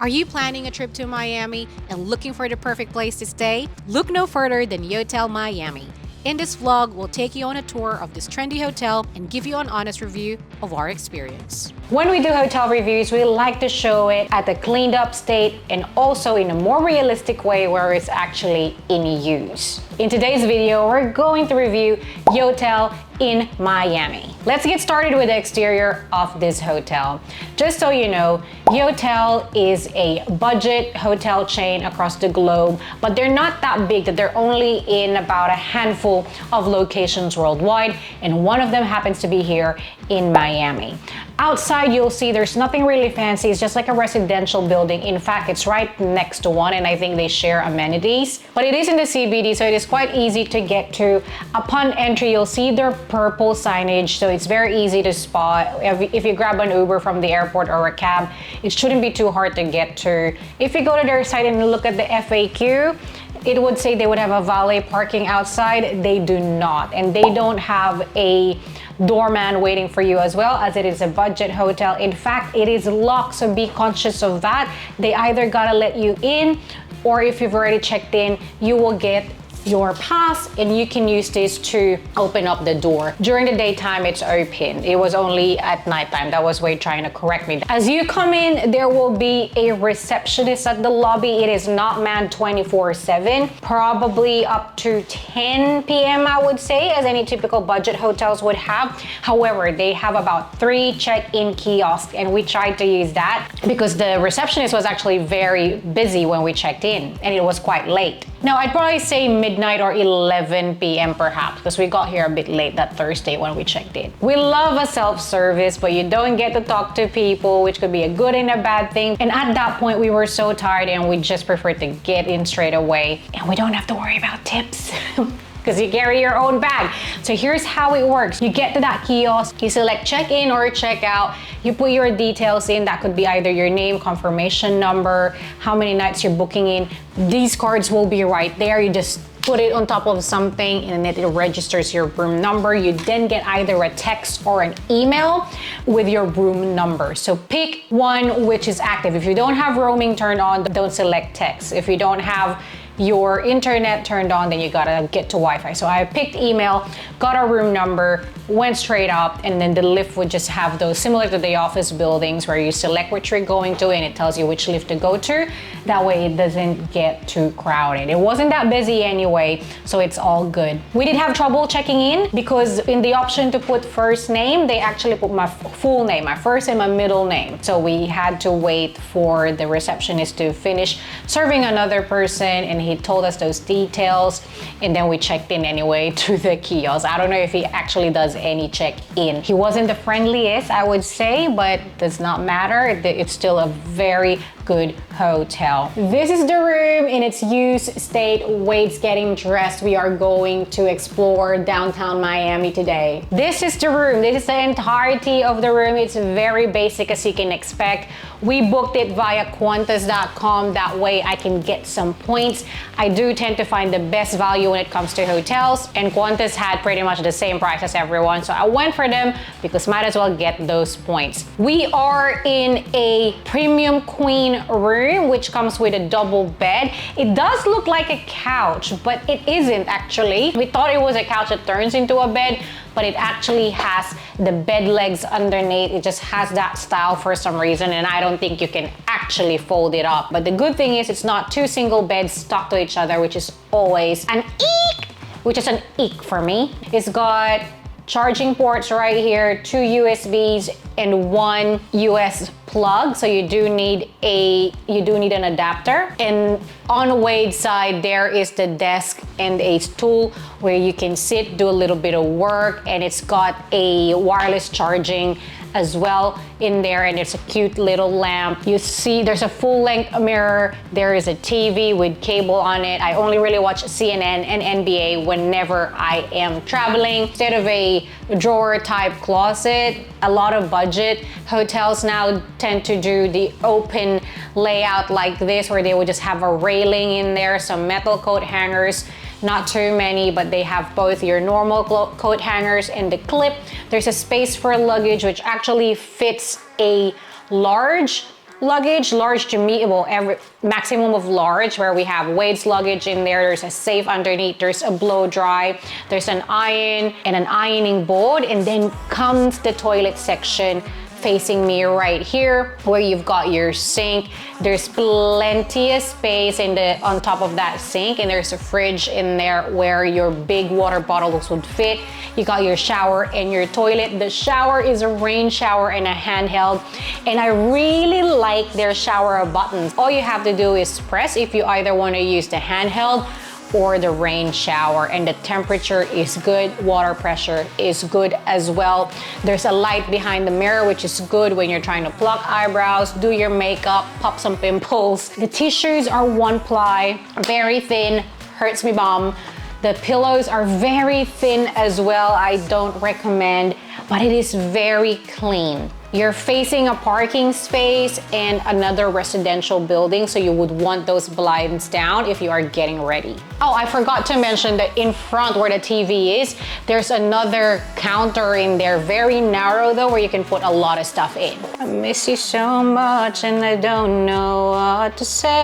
Are you planning a trip to Miami and looking for the perfect place to stay? Look no further than Yotel Miami. In this vlog, we'll take you on a tour of this trendy hotel and give you an honest review of our experience. When we do hotel reviews, we like to show it at a cleaned up state and also in a more realistic way where it's actually in use. In today's video, we're going to review Yotel in Miami. Let's get started with the exterior of this hotel. Just so you know, Yotel is a budget hotel chain across the globe, but they're not that big, that they're only in about a handful of locations worldwide, and one of them happens to be here in Miami. Outside, you'll see there's nothing really fancy. It's just like a residential building. In fact, it's right next to one, and I think they share amenities. But it is in the CBD, so it is quite easy to get to. Upon entry, you'll see their purple signage, so it's very easy to spot. If you grab an Uber from the airport or a cab, it shouldn't be too hard to get to. If you go to their site and look at the FAQ, it would say they would have a valet parking outside. They do not, and they don't have a doorman waiting for you as well, as it is a budget hotel. In fact, it is locked, so be conscious of that. They either gotta let you in, or if you've already checked in, you will get your pass and you can use this to open up the door. During the daytime, it's open. It was only at nighttime. That was Wade trying to correct me. As you come in, there will be a receptionist at the lobby. It is not manned 24/7, probably up to 10 p.m. I would say, as any typical budget hotels would have. However, they have about 3 check-in kiosks, and we tried to use that because the receptionist was actually very busy when we checked in, and it was quite late. Now, I'd probably say midnight or 11 p.m. perhaps, because we got here a bit late that Thursday when we checked in. We love a self-service, but you don't get to talk to people, which could be a good and a bad thing. And at that point, we were so tired and we just preferred to get in straight away. And we don't have to worry about tips. Because you carry your own bag. So here's how it works. You get to that kiosk, you select check-in or check-out, you put your details in. That could be either your name, confirmation number, how many nights you're booking in. These cards will be right there. You just put it on top of something and then it registers your room number. You then get either a text or an email with your room number. So pick one which is active. If you don't have roaming turned on, don't select text. If you don't have your internet turned on, then you gotta get to Wi-Fi. So I picked email, got our room number, went straight up, and then the lift would just have those similar to the office buildings where you select which you're going to and it tells you which lift to go to. That way it doesn't get too crowded. It wasn't that busy anyway, so it's all good. We did have trouble checking in because in the option to put first name, they actually put my full name, my first and my middle name. So we had to wait for the receptionist to finish serving another person, and he told us those details, and then we checked in anyway to the kiosk. I don't know if he actually does any check-in. He wasn't the friendliest, I would say, but does not matter. It's still a very good hotel. This is the room in its use state. Wade's getting dressed. We are going to explore downtown Miami today. This is the room. This is the entirety of the room. It's very basic as you can expect. We booked it via Qantas.com. That way I can get some points. I do tend to find the best value when it comes to hotels, and Qantas had pretty much the same price as everyone. So I went for them because might as well get those points. We are in a premium queen room, which comes with a double bed. It does look like a couch, but it isn't actually. We thought it was a couch that turns into a bed, but it actually has the bed legs underneath. It just has that style for some reason, and I don't think you can actually fold it up. But the good thing is it's not 2 single beds stuck to each other, which is always an eek, which is an eek for me. It's got charging ports right here, 2 USBs and 1 US plug, so you do need an adapter. And on Wade's side, there is the desk and a stool where you can sit, do a little bit of work, and it's got a wireless charging as well in there, and it's a cute little lamp. You see there's a full-length mirror. There is a TV with cable on it. I only really watch CNN and NBA whenever I am traveling. Instead of a drawer type closet, a lot of budget hotels now tend to do the open layout like this, where they would just have a railing in there, some metal coat hangers, not too many, but they have both your normal coat hangers and the clip. There's a space for luggage, which actually fits a large luggage, large to medium, every maximum of large, where we have Wade's luggage in there. There's a safe underneath, there's a blow dry, there's an iron and an ironing board, and then comes the toilet section facing me right here, where you've got your sink. There's plenty of space on top of that sink, and there's a fridge in there where your big water bottles would fit. You got your shower and your toilet. The shower is a rain shower and a handheld, and I really like their shower buttons. All you have to do is press if you either want to use the handheld or the rain shower, and the temperature is good, water pressure is good as well. There's a light behind the mirror, which is good when you're trying to pluck eyebrows, do your makeup, pop some pimples. The tissues are 1-ply, very thin, hurts me bum. The pillows are very thin as well. I don't recommend, but it is very clean. You're facing a parking space and another residential building, so you would want those blinds down if you are getting ready. Oh, I forgot to mention that in front where the TV is, there's another counter in there, very narrow though, where you can put a lot of stuff in. I miss you so much and I don't know what to say.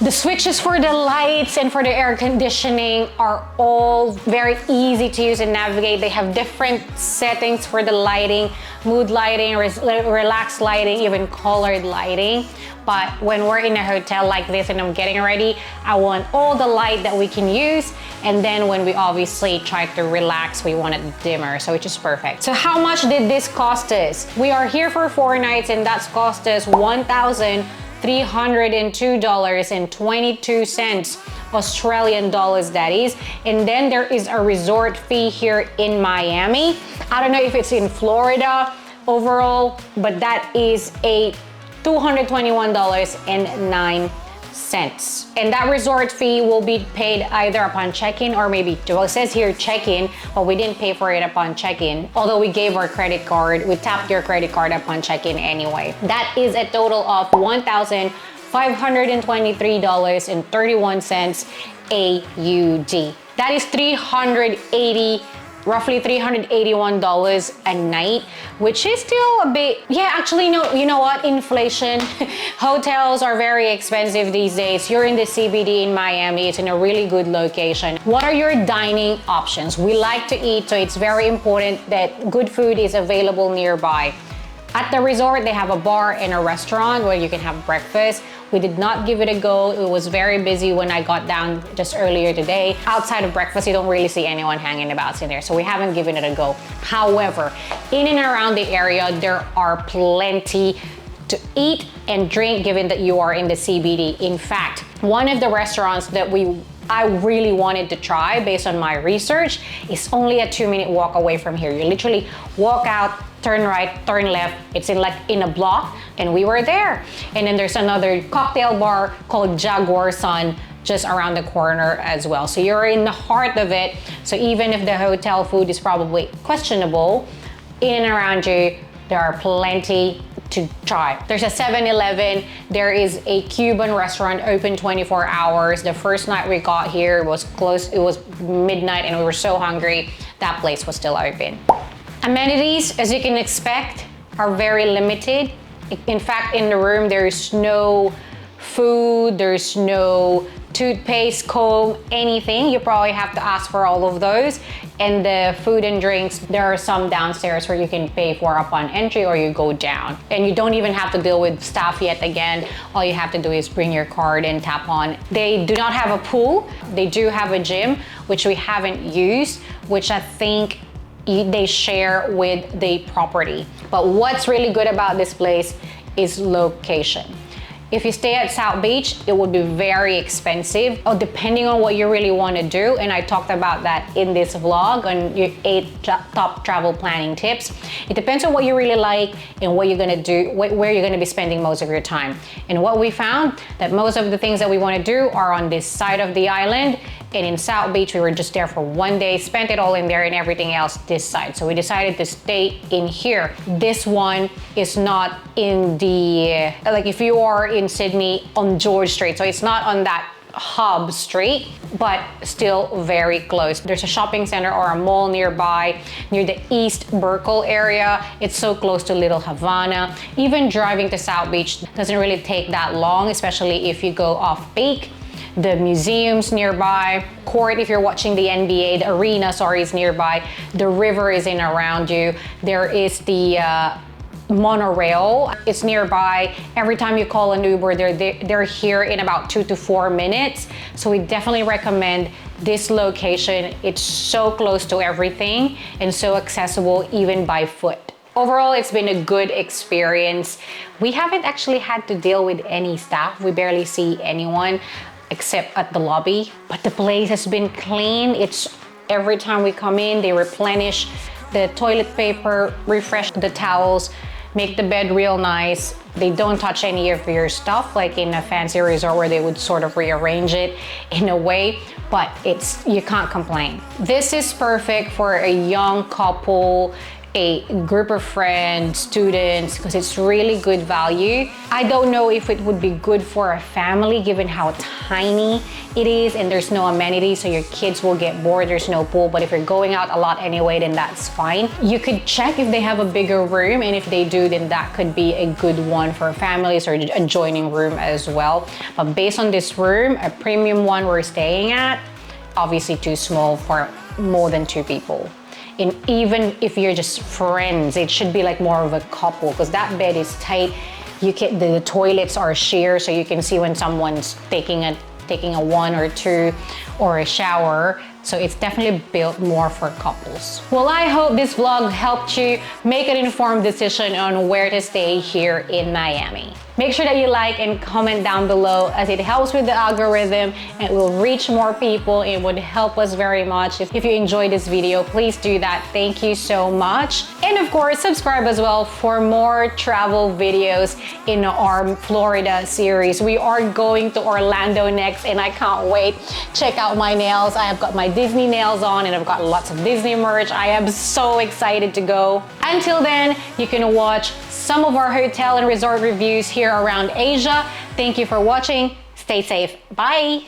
The switches for the lights and for the air conditioning are all very easy to use and navigate. They have different settings for the lighting, mood lighting, relaxed lighting, even colored lighting. But when we're in a hotel like this and I'm getting ready, I want all the light that we can use. And then when we obviously try to relax, we want it dimmer, so which is perfect. So how much did this cost us? We are here for 4 nights and that's cost us $1,302.22 Australian dollars, that is. And then there is a resort fee here in Miami. I don't know if it's in Florida overall, but that is a $221.09. And that resort fee will be paid either upon check-in or maybe, well, it says here check-in, but we didn't pay for it upon check-in. Although we gave our credit card, we tapped your credit card upon check-in anyway. That is a total of $1,523.31 AUD. That is roughly $381 a night, which is still a bit, yeah, actually, no, you know what, inflation. Hotels are very expensive these days. You're in the CBD in Miami, it's in a really good location. What are your dining options? We like to eat, so it's very important that good food is available nearby. At the resort, they have a bar and a restaurant where you can have breakfast. We did not give it a go. It was very busy when I got down just earlier today. Outside of breakfast, you don't really see anyone hanging about in there, so we haven't given it a go. However, in and around the area, there are plenty to eat and drink given that you are in the CBD. In fact, one of the restaurants that I really wanted to try based on my research is only a 2-minute walk away from here. You literally walk out, turn right, turn left. It's in a block, and we were there. And then there's another cocktail bar called Jaguar Sun just around the corner as well. So you're in the heart of it. So even if the hotel food is probably questionable, in and around you, there are plenty to try. There's a 7-Eleven, there is a Cuban restaurant open 24 hours. The first night we got here, it was close, it was midnight and we were so hungry, that place was still open. Amenities, as you can expect, are very limited. In fact, in the room, there is no food, there's no toothpaste, comb, anything. You probably have to ask for all of those. And the food and drinks, there are some downstairs where you can pay for upon entry or you go down. And you don't even have to deal with staff yet again. All you have to do is bring your card and tap on. They do not have a pool. They do have a gym, which we haven't used, which I think they share with the property. But what's really good about this place is location. If you stay at South Beach, it would be very expensive, depending on what you really want to do. And I talked about that in this vlog on your 8 top travel planning tips. It depends on what you really like and what you're going to do, where you're going to be spending most of your time. And what we found, that most of the things that we want to do are on this side of the island. And in South Beach, we were just there for 1 day, spent it all in there, and everything else this side. So we decided to stay in here. This one is not in the, like if you are in Sydney, on George Street. So it's not on that hub street, but still very close. There's a shopping center or a mall nearby, near the East Berkeley area. It's so close to Little Havana. Even driving to South Beach doesn't really take that long, especially if you go off peak. The museums nearby, court if you're watching the NBA, the arena, sorry, is nearby. The river is in around you. There is the monorail, it's nearby. Every time you call an Uber, they're here in about 2 to 4 minutes. So we definitely recommend this location. It's so close to everything and so accessible even by foot. Overall, it's been a good experience. We haven't actually had to deal with any staff. We barely see anyone except at the lobby, but the place has been clean. It's every time we come in, they replenish the toilet paper, refresh the towels, make the bed real nice. They don't touch any of your stuff like in a fancy resort where they would sort of rearrange it in a way, but you can't complain. This is perfect for a young couple, a group of friends, students, because it's really good value. I don't know if it would be good for a family given how tiny it is and there's no amenities, so your kids will get bored. There's no pool, but if you're going out a lot anyway, then that's fine. You could check if they have a bigger room, and if they do, then that could be a good one for families or a adjoining room as well. But based on this room, a premium one we're staying at, obviously too small for more than 2 people. And even if you're just friends, it should be like more of a couple, because that bed is tight. The toilets are sheer, so you can see when someone's taking a 1 or 2 or a shower. So it's definitely built more for couples. Well, I hope this vlog helped you make an informed decision on where to stay here in Miami. Make sure that you like and comment down below, as it helps with the algorithm and will reach more people. It would help us very much. If you enjoyed this video, please do that. Thank you so much. And of course, subscribe as well for more travel videos in our Florida series. We are going to Orlando next and I can't wait. Check out my nails. I have got my Disney nails on and I've got lots of Disney merch. I am so excited to go. Until then, you can watch some of our hotel and resort reviews here around Asia. Thank you for watching. Stay safe. Bye.